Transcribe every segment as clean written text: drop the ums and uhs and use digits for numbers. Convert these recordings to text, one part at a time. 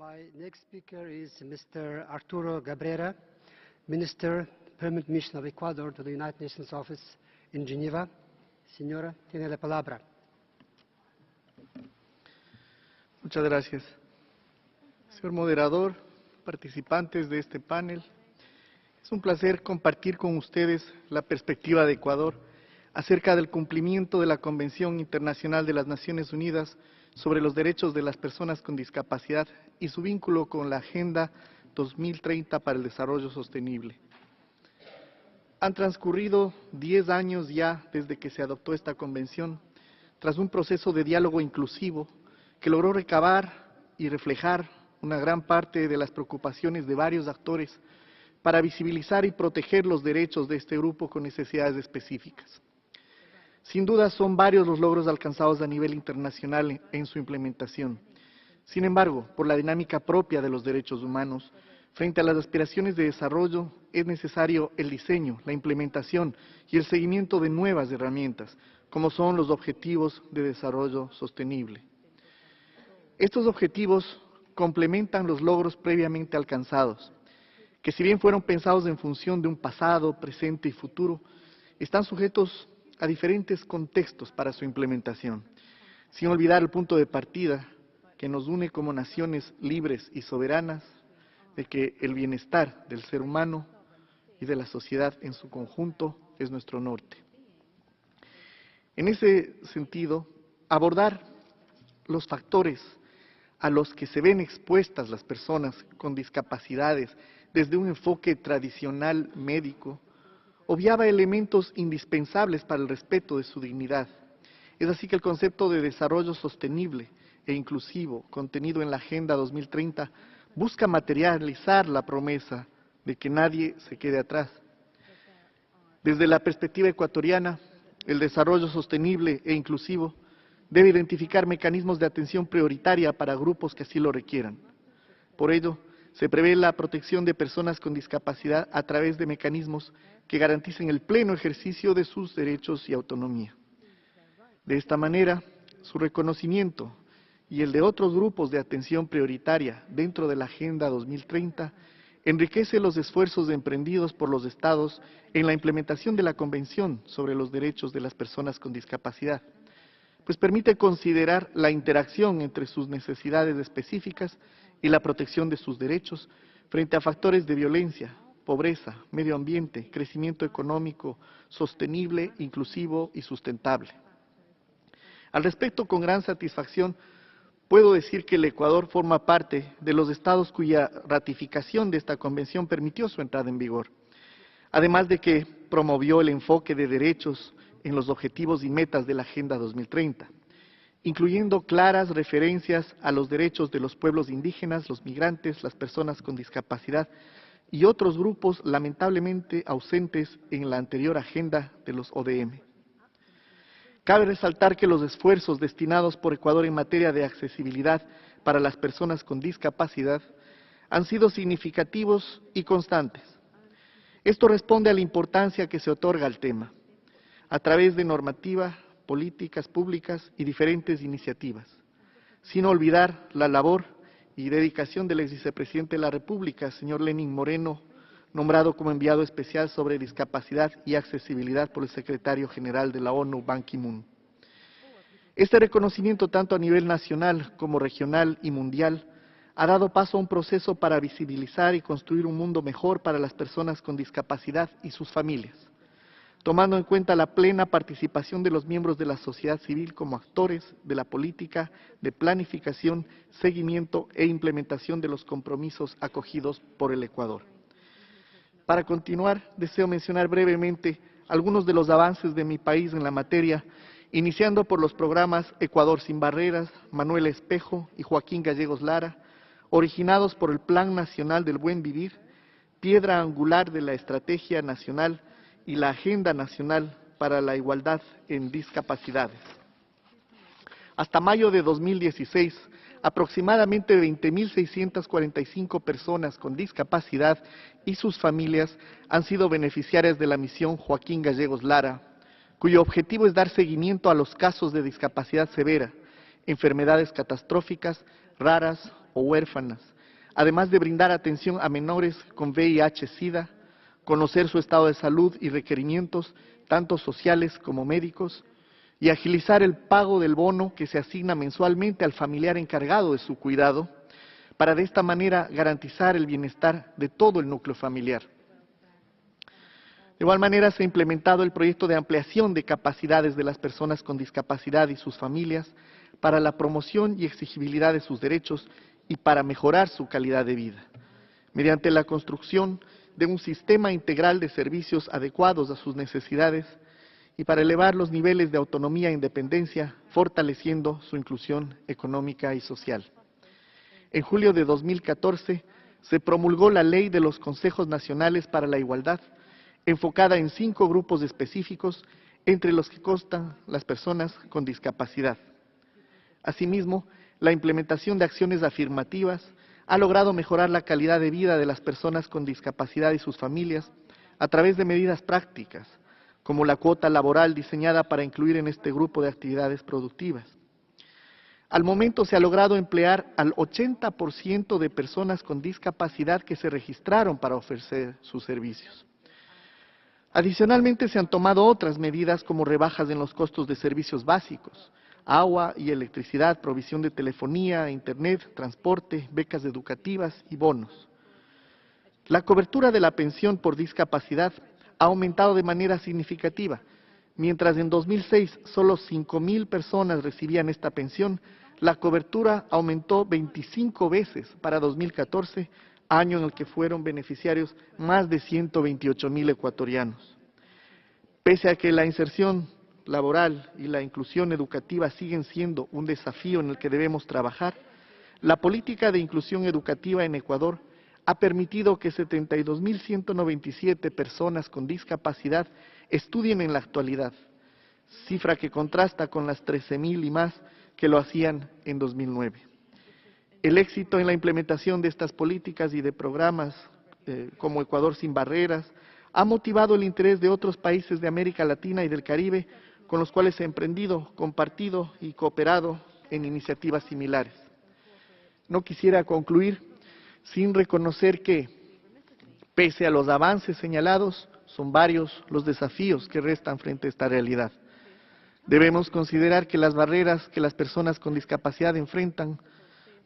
My next speaker is Mr. Arturo Cabrera, Minister, Permanent Mission of Ecuador to the United Nations Office in Geneva. Señora, tiene la palabra. Muchas gracias. Señor moderador, participantes de este panel, es un placer compartir con ustedes la perspectiva de Ecuador acerca del cumplimiento de la Convención Internacional de las Naciones Unidas sobre los derechos de las personas con discapacidad y su vínculo con la Agenda 2030 para el Desarrollo Sostenible. Han transcurrido 10 años ya desde que se adoptó esta convención, tras un proceso de diálogo inclusivo que logró recabar y reflejar una gran parte de las preocupaciones de varios actores para visibilizar y proteger los derechos de este grupo con necesidades específicas. Sin duda son varios los logros alcanzados a nivel internacional en su implementación. Sin embargo, por la dinámica propia de los derechos humanos, frente a las aspiraciones de desarrollo, es necesario el diseño, la implementación y el seguimiento de nuevas herramientas, como son los Objetivos de Desarrollo Sostenible. Estos objetivos complementan los logros previamente alcanzados, que si bien fueron pensados en función de un pasado, presente y futuro, están sujetos a diferentes contextos para su implementación, sin olvidar el punto de partida que nos une como naciones libres y soberanas, de que el bienestar del ser humano y de la sociedad en su conjunto es nuestro norte. En ese sentido, abordar los factores a los que se ven expuestas las personas con discapacidades desde un enfoque tradicional médico, obviaba elementos indispensables para el respeto de su dignidad. Es así que el concepto de desarrollo sostenible e inclusivo contenido en la Agenda 2030 busca materializar la promesa de que nadie se quede atrás. Desde la perspectiva ecuatoriana, el desarrollo sostenible e inclusivo debe identificar mecanismos de atención prioritaria para grupos que así lo requieran. Por ello, se prevé la protección de personas con discapacidad a través de mecanismos que garanticen el pleno ejercicio de sus derechos y autonomía. De esta manera, su reconocimiento y el de otros grupos de atención prioritaria dentro de la Agenda 2030 enriquece los esfuerzos emprendidos por los Estados en la implementación de la Convención sobre los Derechos de las Personas con Discapacidad, pues permite considerar la interacción entre sus necesidades específicas y la protección de sus derechos frente a factores de violencia, pobreza, medio ambiente, crecimiento económico, sostenible, inclusivo y sustentable. Al respecto, con gran satisfacción, puedo decir que el Ecuador forma parte de los estados cuya ratificación de esta convención permitió su entrada en vigor, además de que promovió el enfoque de derechos en los objetivos y metas de la Agenda 2030, incluyendo claras referencias a los derechos de los pueblos indígenas, los migrantes, las personas con discapacidad y otros grupos lamentablemente ausentes en la anterior agenda de los ODM. Cabe resaltar que los esfuerzos destinados por Ecuador en materia de accesibilidad para las personas con discapacidad han sido significativos y constantes. Esto responde a la importancia que se otorga al tema, a través de normativa, políticas públicas y diferentes iniciativas, sin olvidar la labor y dedicación del ex vicepresidente de la República, señor Lenín Moreno, nombrado como enviado especial sobre discapacidad y accesibilidad por el secretario general de la ONU, Ban Ki-moon. Este reconocimiento, tanto a nivel nacional como regional y mundial, ha dado paso a un proceso para visibilizar y construir un mundo mejor para las personas con discapacidad y sus familias, tomando en cuenta la plena participación de los miembros de la sociedad civil como actores de la política de planificación, seguimiento e implementación de los compromisos acogidos por el Ecuador. Para continuar, deseo mencionar brevemente algunos de los avances de mi país en la materia, iniciando por los programas Ecuador sin Barreras, Manuel Espejo y Joaquín Gallegos Lara, originados por el Plan Nacional del Buen Vivir, piedra angular de la Estrategia Nacional y la Agenda Nacional para la Igualdad en Discapacidades. Hasta mayo de 2016, aproximadamente 20.645 personas con discapacidad y sus familias han sido beneficiarias de la misión Joaquín Gallegos Lara, cuyo objetivo es dar seguimiento a los casos de discapacidad severa, enfermedades catastróficas, raras o huérfanas, además de brindar atención a menores con VIH-Sida, conocer su estado de salud y requerimientos, tanto sociales como médicos, y agilizar el pago del bono que se asigna mensualmente al familiar encargado de su cuidado, para de esta manera garantizar el bienestar de todo el núcleo familiar. De igual manera, se ha implementado el proyecto de ampliación de capacidades de las personas con discapacidad y sus familias para la promoción y exigibilidad de sus derechos y para mejorar su calidad de vida, mediante la construcción de un sistema integral de servicios adecuados a sus necesidades y para elevar los niveles de autonomía e independencia, fortaleciendo su inclusión económica y social. En julio de 2014 se promulgó la Ley de los Consejos Nacionales para la Igualdad, enfocada en 5 grupos específicos, entre los que constan las personas con discapacidad. Asimismo, la implementación de acciones afirmativas ha logrado mejorar la calidad de vida de las personas con discapacidad y sus familias a través de medidas prácticas, como la cuota laboral diseñada para incluir en este grupo de actividades productivas. Al momento se ha logrado emplear al 80% de personas con discapacidad que se registraron para ofrecer sus servicios. Adicionalmente, se han tomado otras medidas como rebajas en los costos de servicios básicos, agua y electricidad, provisión de telefonía, internet, transporte, becas educativas y bonos. La cobertura de la pensión por discapacidad ha aumentado de manera significativa. Mientras en 2006 solo 5,000 personas recibían esta pensión, la cobertura aumentó 25 veces para 2014, año en el que fueron beneficiarios más de 128,000 ecuatorianos. Pese a que la inserción laboral y la inclusión educativa siguen siendo un desafío en el que debemos trabajar, la política de inclusión educativa en Ecuador ha permitido que 72,197 personas con discapacidad estudien en la actualidad, cifra que contrasta con las 13,000 y más que lo hacían en 2009. El éxito en la implementación de estas políticas y de programas como Ecuador sin Barreras ha motivado el interés de otros países de América Latina y del Caribe con los cuales se ha emprendido, compartido y cooperado en iniciativas similares. No quisiera concluir sin reconocer que, pese a los avances señalados, son varios los desafíos que restan frente a esta realidad. Debemos considerar que las barreras que las personas con discapacidad enfrentan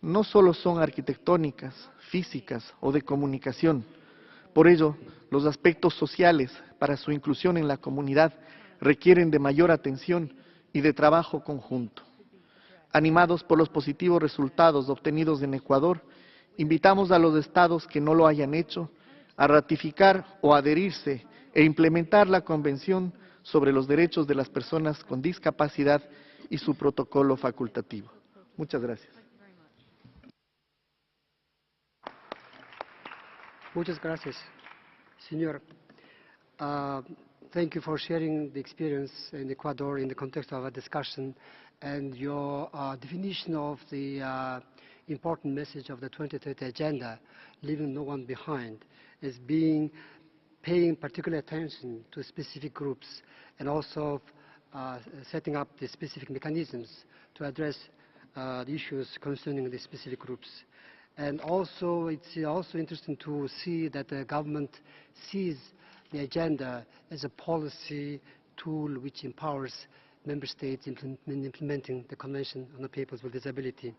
no solo son arquitectónicas, físicas o de comunicación. Por ello, los aspectos sociales para su inclusión en la comunidad requieren de mayor atención y de trabajo conjunto. Animados por los positivos resultados obtenidos en Ecuador, invitamos a los estados que no lo hayan hecho a ratificar o adherirse e implementar la Convención sobre los Derechos de las Personas con Discapacidad y su protocolo facultativo. Muchas gracias. Muchas gracias, señor. Thank you for sharing the experience in Ecuador in the context of a discussion and your definition of the important message of the 2030 Agenda, leaving no one behind, as being paying particular attention to specific groups and also setting up the specific mechanisms to address the issues concerning the specific groups. And also, it's also interesting to see that the government sees the agenda as a policy tool which empowers member states in implementing the Convention on the Peoples with Disability.